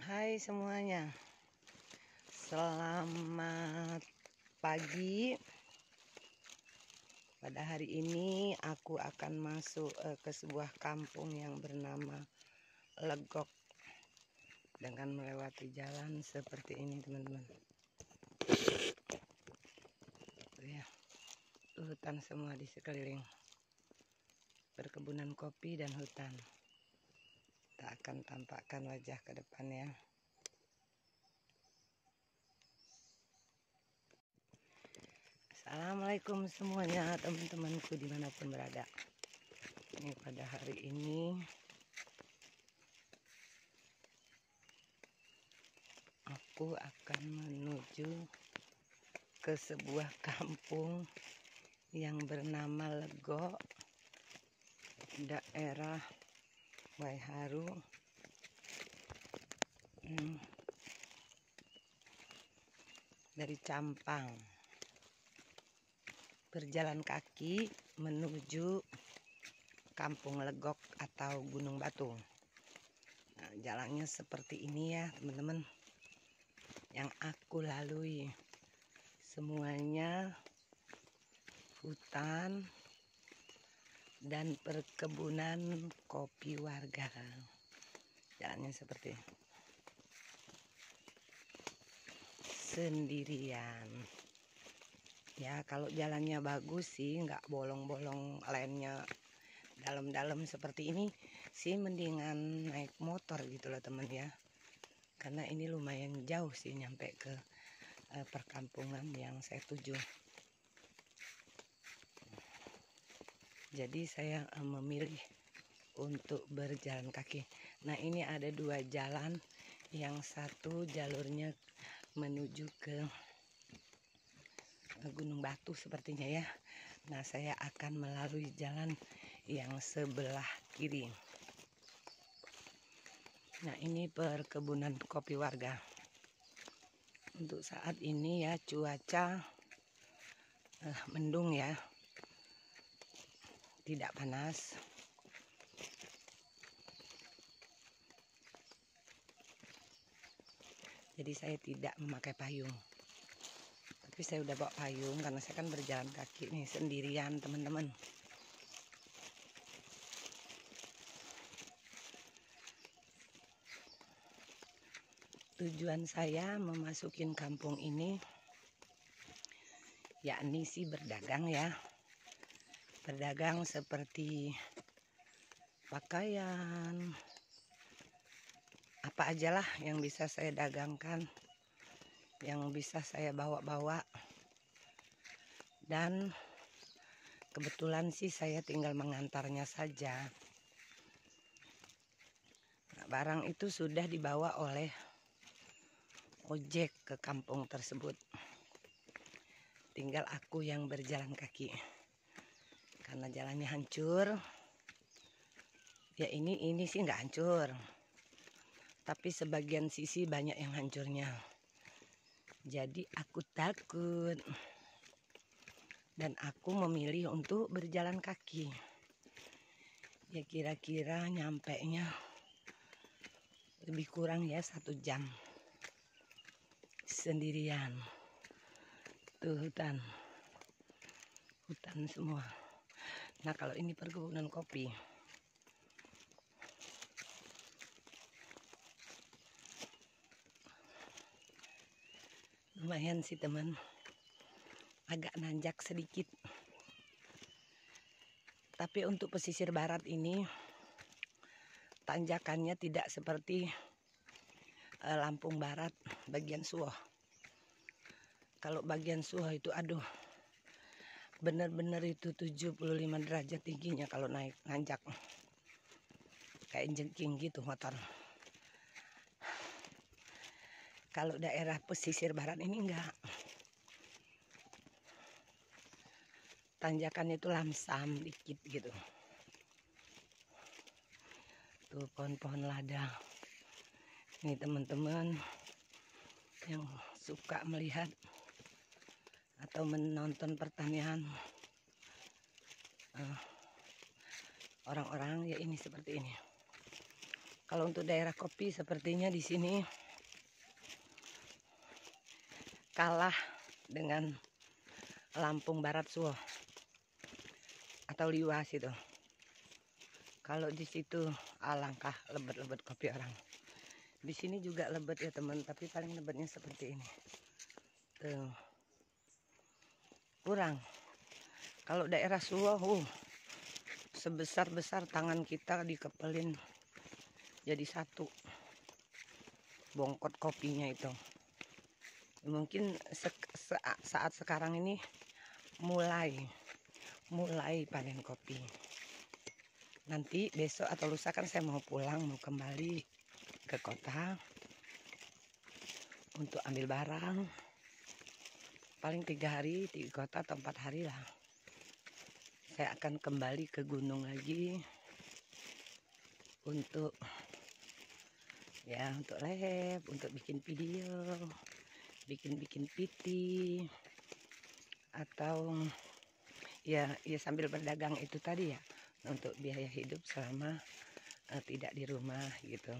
Hai semuanya, selamat pagi. Pada hari ini aku akan masuk ke sebuah kampung yang bernama Legok dengan melewati jalan seperti ini, teman-teman. Ya, hutan semua di sekeliling, perkebunan kopi dan hutan. Tak akan tampakkan wajah ke depannya. Assalamualaikum semuanya, teman-temanku dimanapun berada. Ini pada hari ini aku akan menuju ke sebuah kampung yang bernama Legok, daerah Waiharu, dari Campang. Berjalan kaki menuju Kampung Legok atau Gunung Batu. Nah, jalannya seperti ini ya, teman-teman. Yang aku lalui semuanya hutan dan perkebunan kopi warga. Jalannya seperti sendirian. Ya, kalau jalannya bagus sih, nggak bolong-bolong, lainnya dalam-dalam seperti ini sih, mendingan naik motor gitu loh teman ya. Karena ini lumayan jauh sih nyampe ke perkampungan yang saya tuju. Jadi saya memilih untuk berjalan kaki. Nah, ini ada dua jalan, yang satu jalurnya menuju ke Gunung Batu sepertinya ya. Nah, saya akan melalui jalan yang sebelah kiri. Nah, ini perkebunan kopi warga. Untuk saat ini ya cuaca mendung ya, tidak panas. Jadi saya tidak memakai payung. Tapi saya udah bawa payung karena saya kan berjalan kaki nih sendirian, teman-teman. Tujuan saya memasukin kampung ini yakni sih berdagang ya. Berdagang seperti pakaian, apa aja lah yang bisa saya dagangkan, yang bisa saya bawa-bawa. Dan kebetulan sih saya tinggal mengantarnya saja. Nah, barang itu sudah dibawa oleh ojek ke kampung tersebut. Tinggal aku yang berjalan kaki. Karena jalannya hancur. Ya ini sih nggak hancur. Tapi sebagian sisi banyak yang hancurnya. Jadi aku takut. Dan aku memilih untuk berjalan kaki. Ya kira-kira nyampenya lebih kurang ya 1 jam. Sendirian. Tuh hutan semua. Nah, kalau ini perkebunan kopi. Lumayan sih teman, agak nanjak sedikit. Tapi untuk pesisir barat ini tanjakannya tidak seperti Lampung Barat bagian Suwoh. Kalau bagian Suwoh itu aduh, bener-bener itu 75 derajat tingginya kalau naik nanjak. Kayak jengking gitu motor. Kalau daerah pesisir barat ini enggak. Tanjakannya itu lamsam dikit gitu. Tuh pohon-pohon lada. Ini teman-teman yang suka melihat atau menonton pertanian orang-orang ya, ini seperti ini. Kalau untuk daerah kopi sepertinya di sini kalah dengan Lampung Barat Suwo atau Liwas itu. Kalau di situ alangkah lebet-lebet kopi orang. Di sini juga lebet ya teman, tapi paling lebetnya seperti ini. Tuh. Kurang. Kalau daerah Suwo, sebesar-besar tangan kita dikepelin jadi satu. Bongkot kopinya itu. Mungkin saat sekarang ini mulai panen kopi. Nanti besok atau lusa kan saya mau pulang, mau kembali ke kota untuk ambil barang. Paling 3 hari di kota atau 4 hari lah. Saya akan kembali ke gunung lagi untuk live, untuk bikin video, bikin PT, atau ya sambil berdagang itu tadi ya, untuk biaya hidup selama tidak di rumah gitu.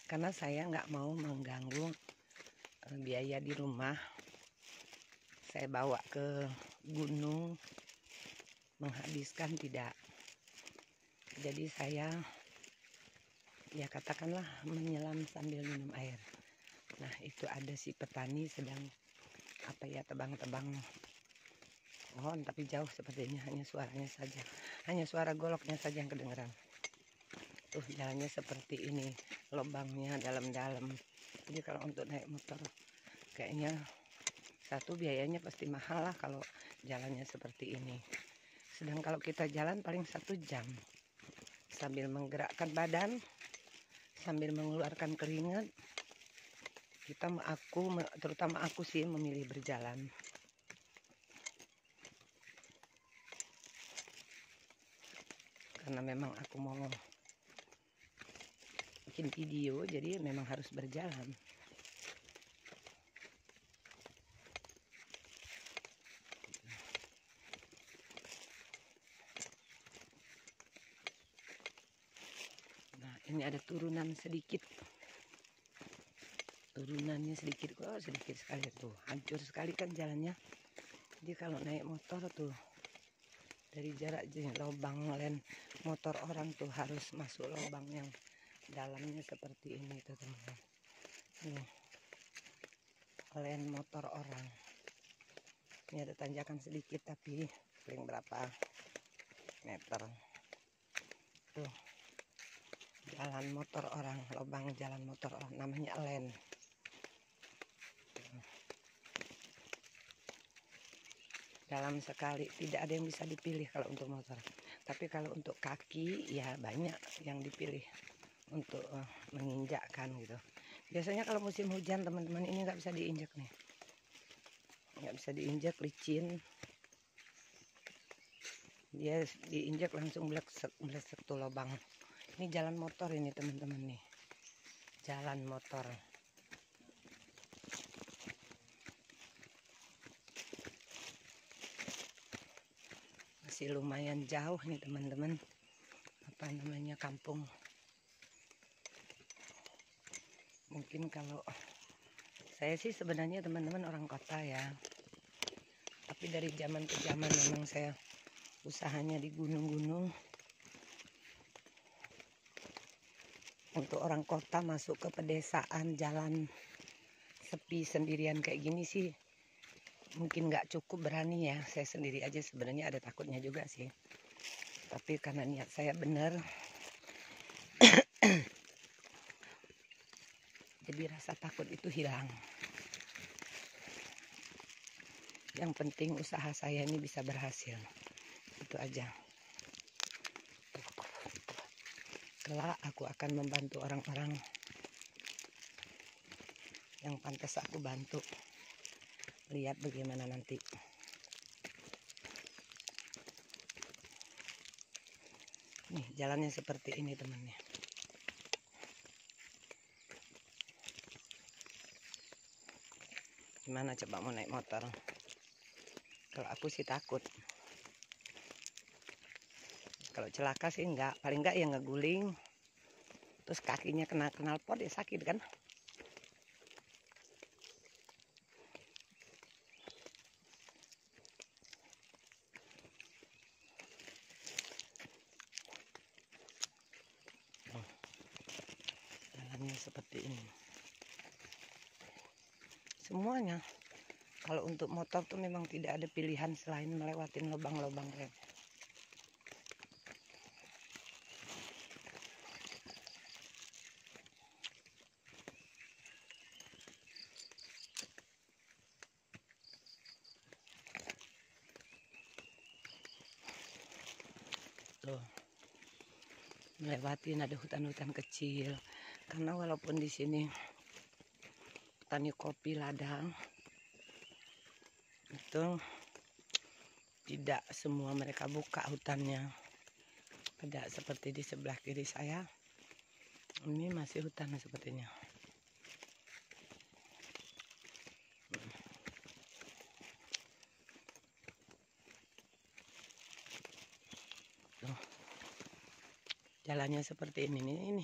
Karena saya nggak mau mengganggu biaya di rumah. Saya bawa ke gunung menghabiskan tidak. Jadi saya ya katakanlah menyelam sambil minum air. Nah itu ada si petani sedang tebang-tebang pohon, tapi jauh sepertinya, hanya suaranya saja, hanya suara goloknya saja yang kedengeran. Tuh jalannya seperti ini, lubangnya dalam-dalam. Jadi kalau untuk naik motor kayaknya satu biayanya pasti mahal lah kalau jalannya seperti ini. Sedang kalau kita jalan paling 1 jam sambil menggerakkan badan, sambil mengeluarkan keringat. Terutama aku sih memilih berjalan. Karena memang aku mau bikin video, jadi memang harus berjalan. Nah ini ada turunan sedikit. Turunannya sedikit kok, sedikit sekali tuh. Hancur sekali kan jalannya. Jadi kalau naik motor tuh dari jarak lubang len motor orang tuh harus masuk lubang yang dalamnya seperti ini tuh teman-teman. Ini len motor orang. Ini ada tanjakan sedikit tapi paling berapa meter. Tuh jalan motor orang, lubang jalan motor orang, namanya len. Dalam sekali, tidak ada yang bisa dipilih kalau untuk motor. Tapi kalau untuk kaki ya banyak yang dipilih untuk menginjakkan gitu. Biasanya kalau musim hujan teman-teman ini nggak bisa diinjak nih, nggak bisa diinjak, licin. Dia diinjak langsung melesek tuh lubang. Ini jalan motor ini teman-teman nih, jalan motor. Masih lumayan jauh nih teman-teman, kampung. Mungkin kalau saya sih sebenarnya teman-teman orang kota ya, tapi dari zaman ke zaman memang saya usahanya di gunung-gunung. Untuk orang kota masuk ke pedesaan, jalan sepi sendirian kayak gini sih mungkin nggak cukup berani ya. Saya sendiri aja sebenarnya ada takutnya juga sih, tapi karena niat saya benar jadi rasa takut itu hilang. Yang penting usaha saya ini bisa berhasil, itu aja. Kelak aku akan membantu orang-orang yang pantas aku bantu. Lihat bagaimana nanti. Nih jalannya seperti ini temannya. Gimana coba mau naik motor? Kalau aku sih takut. Kalau celaka sih enggak, paling enggak ya ngeguling. terus kakinya kena knalpot ya sakit kan. Jalannya seperti ini semuanya. Kalau untuk motor tuh memang tidak ada pilihan selain melewatin lubang-lubang rem. Tuh, melewati ada hutan-hutan kecil. Karena walaupun di sini petani kopi ladang, itu tidak semua mereka buka hutannya. Tidak seperti di sebelah kiri saya. Ini masih hutan sepertinya. Tuh, jalannya seperti ini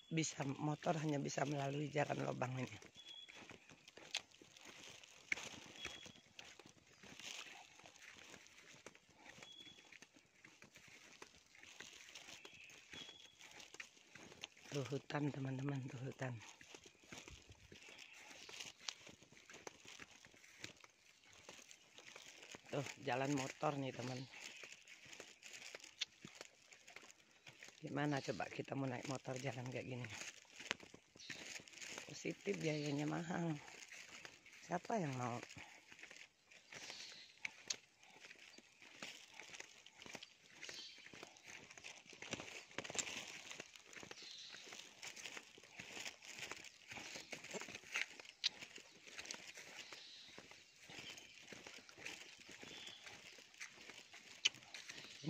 bisa motor hanya bisa melalui jalan lubang ini. Tuh hutan teman-teman, tuh hutan. Tuh jalan motor nih teman. Gimana coba kita mau naik motor jalan kayak gini? Positif, biayanya mahal. Siapa yang mau?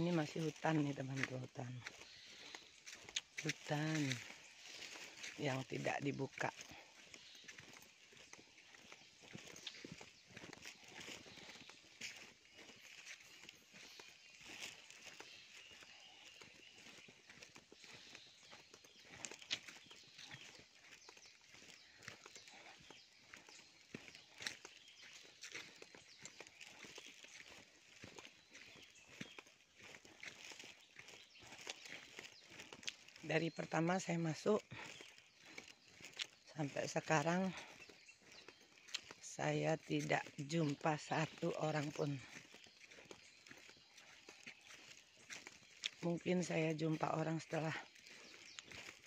Ini masih hutan nih teman, hutan yang tidak dibuka. Dari pertama saya masuk sampai sekarang saya tidak jumpa satu orang pun. Mungkin saya jumpa orang setelah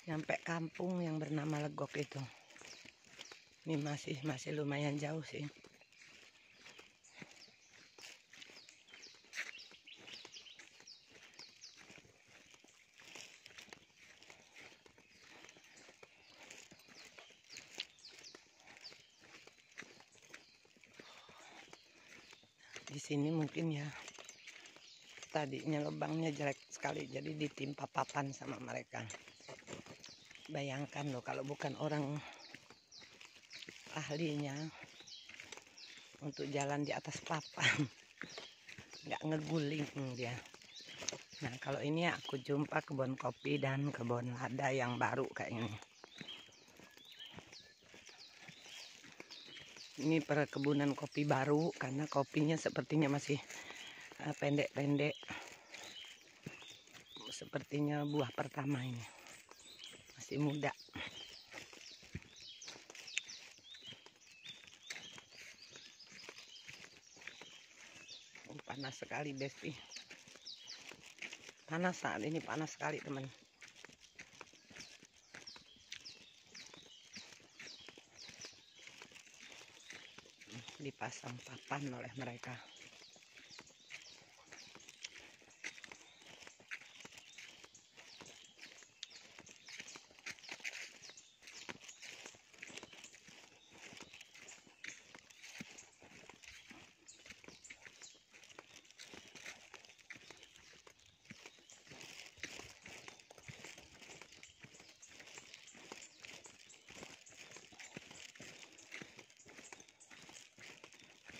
nyampe kampung yang bernama Legok itu. Ini masih lumayan jauh sih. Di sini mungkin ya tadinya lubangnya jelek sekali, jadi ditimpa papan sama mereka. Bayangkan loh kalau bukan orang ahlinya untuk jalan di atas papan, nggak ngeguling dia. Nah kalau ini aku jumpa kebun kopi dan kebun lada yang baru kayak ini. Ini perkebunan kopi baru karena kopinya sepertinya masih pendek-pendek. Sepertinya buah pertama ini masih muda. Panas sekali Besti. Panas saat ini, panas sekali teman. Dipasang papan oleh mereka.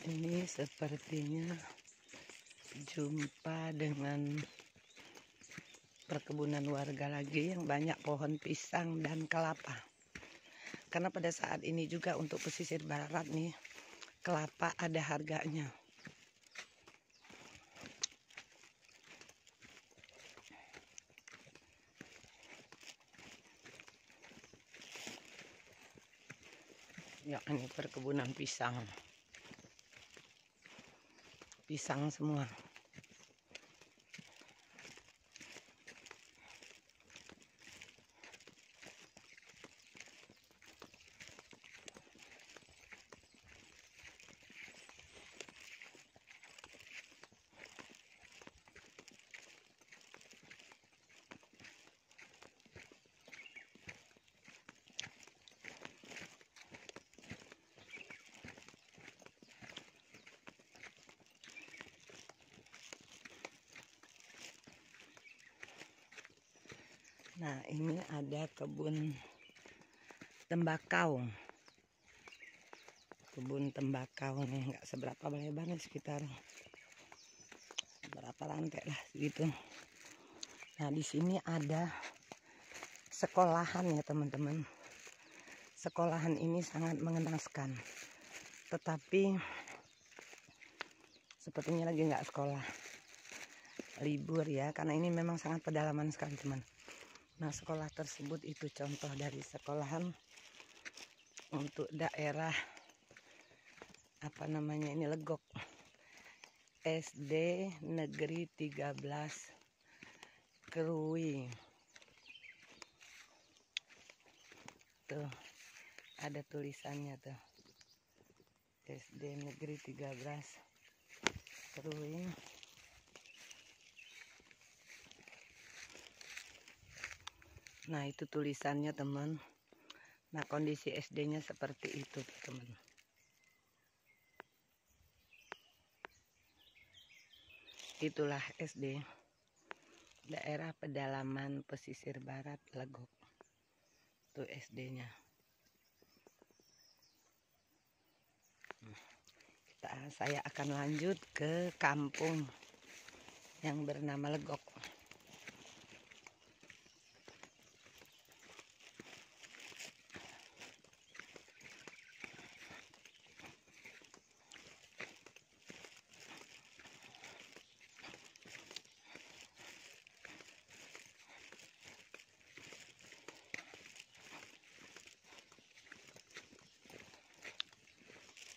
Ini sepertinya jumpa dengan perkebunan warga lagi yang banyak pohon pisang dan kelapa. Karena pada saat ini juga untuk pesisir barat nih, kelapa ada harganya. Ya, ini perkebunan pisang. Pisang semua. Nah, ini ada kebun tembakau. Kebun tembakau nih, nggak seberapa lebar nih, sekitar berapa lantai lah gitu. Nah, di sini ada sekolahan ya teman-teman. Sekolahan ini sangat mengenaskan. Tetapi sepertinya lagi nggak sekolah. Libur ya, karena ini memang sangat pedalaman sekali teman. Nah, sekolah tersebut itu contoh dari sekolahan untuk daerah apa namanya ini, Legok. SD Negeri 13 Krui. Tuh, ada tulisannya tuh. SD Negeri 13 Krui. Nah, itu tulisannya teman. Nah, kondisi SD-nya seperti itu teman. Itulah SD daerah pedalaman pesisir barat Legok. Itu SD-nya. Saya akan lanjut ke kampung yang bernama Legok.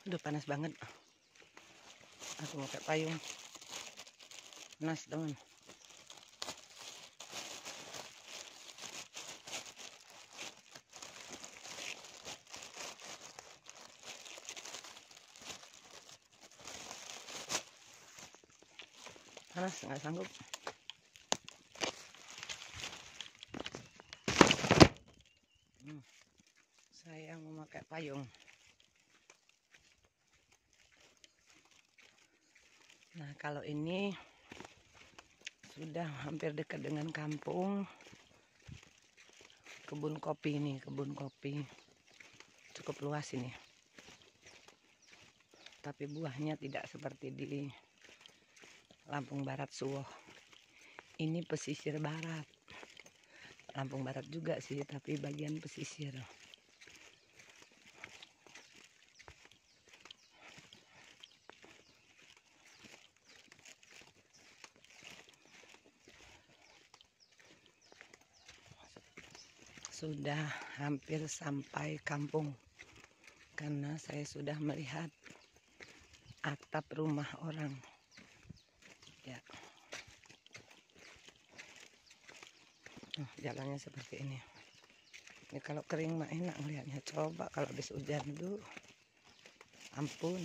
Aduh, panas banget. Aku mau pakai payung. Panas teman. Panas, nggak sanggup. Saya mau pakai payung. Nah, kalau ini sudah hampir dekat dengan kampung. Kebun kopi nih, kebun kopi. Cukup luas ini. Tapi buahnya tidak seperti di Lampung Barat Suwoh. Ini pesisir barat. Lampung Barat juga sih, tapi bagian pesisir. Sudah hampir sampai kampung, karena saya sudah melihat atap rumah orang. Ya, jalannya seperti ini. Ini kalau kering mah enak ngeliatnya. Coba kalau habis hujan tuh, ampun.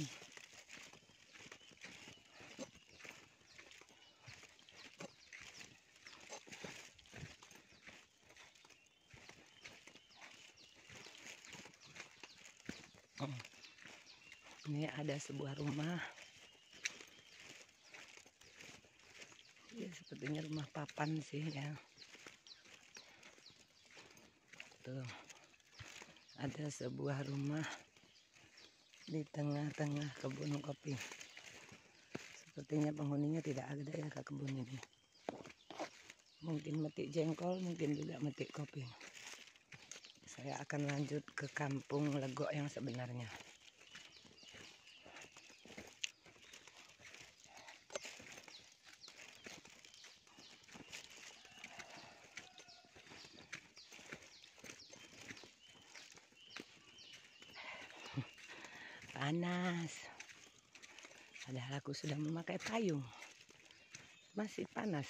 Ini ada sebuah rumah. Ya, sepertinya rumah papan sih ya. Tuh, ada sebuah rumah di tengah-tengah kebun kopi. Sepertinya penghuninya tidak ada ya ke kebun ini. Mungkin metik jengkol, mungkin juga metik kopi. Saya akan lanjut ke kampung Legok yang sebenarnya. Panas. Padahal aku sudah memakai payung. Masih panas.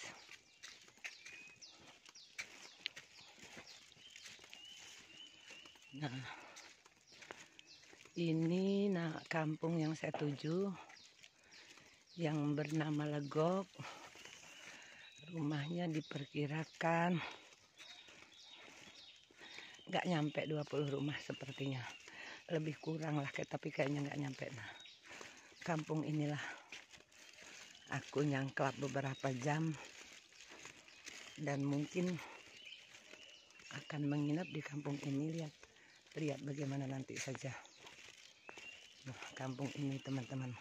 Nah, ini kampung yang saya tuju, yang bernama Legok. Rumahnya diperkirakan nggak nyampe 20 rumah sepertinya. Lebih kurang lah, tapi kayaknya nggak nyampe. Nah, kampung inilah aku nyangklap beberapa jam dan mungkin akan menginap di kampung ini. Lihat bagaimana nanti saja. Nah, kampung ini teman-teman,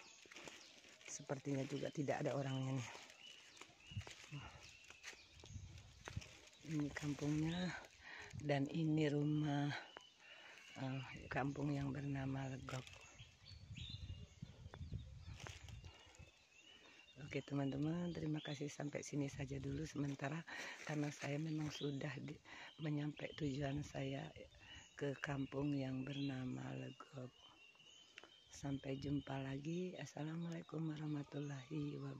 sepertinya juga tidak ada orangnya nih. Ini kampungnya, dan ini rumah kampung yang bernama Legok. Oke teman-teman, terima kasih, sampai sini saja dulu sementara, karena saya memang sudah menyampai tujuan saya ke kampung yang bernama Legok. Sampai jumpa lagi. Assalamualaikum warahmatullahi wabarakatuh.